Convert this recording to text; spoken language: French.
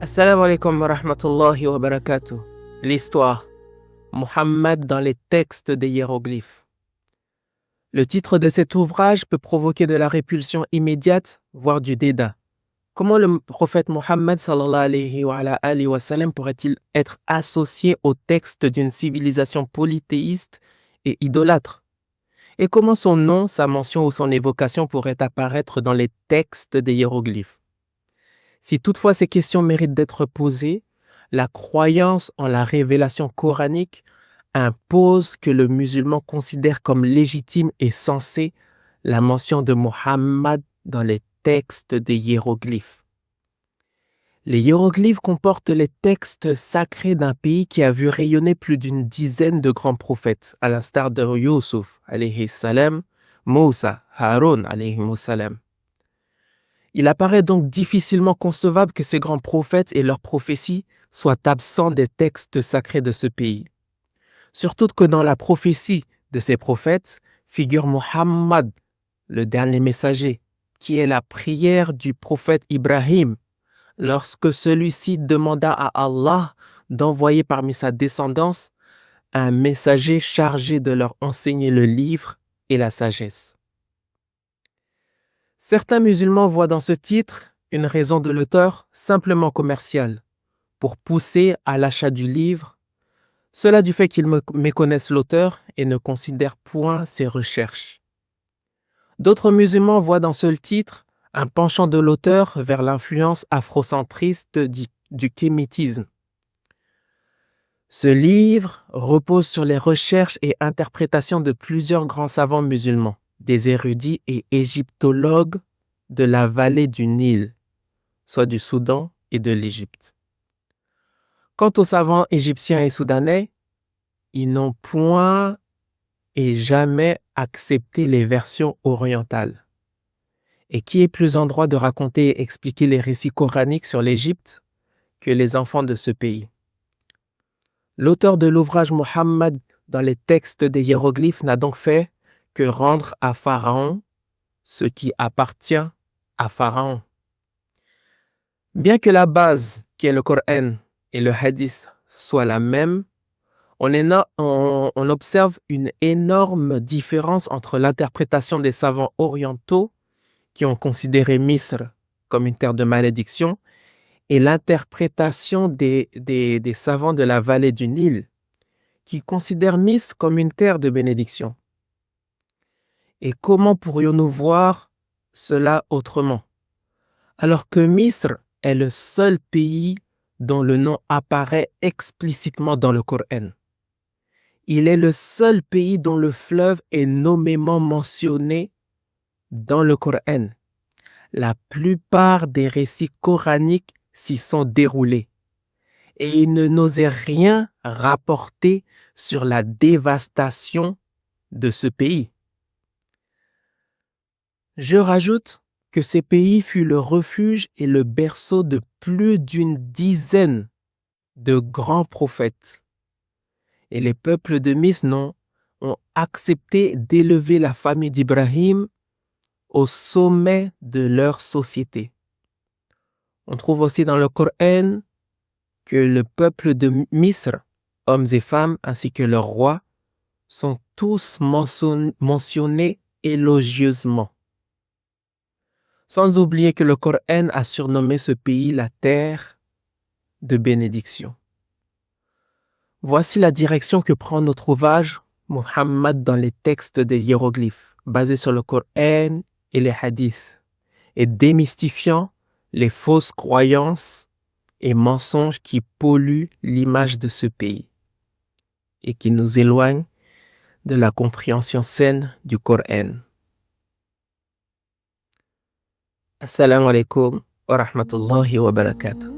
Assalamu alaikum wa rahmatullahi wa barakatuh. L'histoire. Muhammad dans les textes des hiéroglyphes. Le titre de cet ouvrage peut provoquer de la répulsion immédiate, voire du dédain. Comment le prophète Muhammad sallallahu alayhi wa sallam pourrait-il être associé au texte d'une civilisation polythéiste et idolâtre? Et comment son nom, sa mention ou son évocation pourrait apparaître dans les textes des hiéroglyphes? Si toutefois ces questions méritent d'être posées, la croyance en la révélation coranique impose que le musulman considère comme légitime et sensé la mention de Muhammad dans les textes des hiéroglyphes. Les hiéroglyphes comportent les textes sacrés d'un pays qui a vu rayonner plus d'une dizaine de grands prophètes, à l'instar de Yusuf, alayhi salam, Moussa, Haroun, alayhi salam. Il apparaît donc difficilement concevable que ces grands prophètes et leurs prophéties soient absents des textes sacrés de ce pays. Surtout que dans la prophétie de ces prophètes figure Muhammad, le dernier messager, qui est la prière du prophète Ibrahim, lorsque celui-ci demanda à Allah d'envoyer parmi sa descendance un messager chargé de leur enseigner le livre et la sagesse. Certains musulmans voient dans ce titre une raison de l'auteur simplement commerciale, pour pousser à l'achat du livre, cela du fait qu'ils méconnaissent l'auteur et ne considèrent point ses recherches. D'autres musulmans voient dans ce titre un penchant de l'auteur vers l'influence afrocentriste du kémitisme. Ce livre repose sur les recherches et interprétations de plusieurs grands savants musulmans, des érudits et égyptologues de la vallée du Nil, soit du Soudan et de l'Égypte. Quant aux savants égyptiens et soudanais, ils n'ont point et jamais accepté les versions orientales. Et qui est plus en droit de raconter et expliquer les récits coraniques sur l'Égypte que les enfants de ce pays? L'auteur de l'ouvrage Muhammad dans les textes des hiéroglyphes n'a donc fait que rendre à Pharaon ce qui appartient à Pharaon. Bien que la base, qui est le Coran et le Hadith, soit la même, on observe une énorme différence entre l'interprétation des savants orientaux qui ont considéré Misr comme une terre de malédiction et l'interprétation des savants de la vallée du Nil qui considèrent Misr comme une terre de bénédiction. Et comment pourrions-nous voir cela autrement? Alors que Misr est le seul pays dont le nom apparaît explicitement dans le Coran. Il est le seul pays dont le fleuve est nommément mentionné dans le Coran. La plupart des récits coraniques s'y sont déroulés et ils n'osaient rien rapporter sur la dévastation de ce pays. Je rajoute que ces pays fut le refuge et le berceau de plus d'une dizaine de grands prophètes. Et les peuples de Misr ont accepté d'élever la famille d'Ibrahim au sommet de leur société. On trouve aussi dans le Coran que le peuple de Misr, hommes et femmes, ainsi que leurs rois, sont tous mentionnés élogieusement. Sans oublier que le Coran a surnommé ce pays la terre de bénédiction. Voici la direction que prend notre ouvrage Muhammad dans les textes des hiéroglyphes, basé sur le Coran et les hadiths, et démystifiant les fausses croyances et mensonges qui polluent l'image de ce pays et qui nous éloignent de la compréhension saine du Coran. Assalamu alaikum wa rahmatullahi wa barakatuh.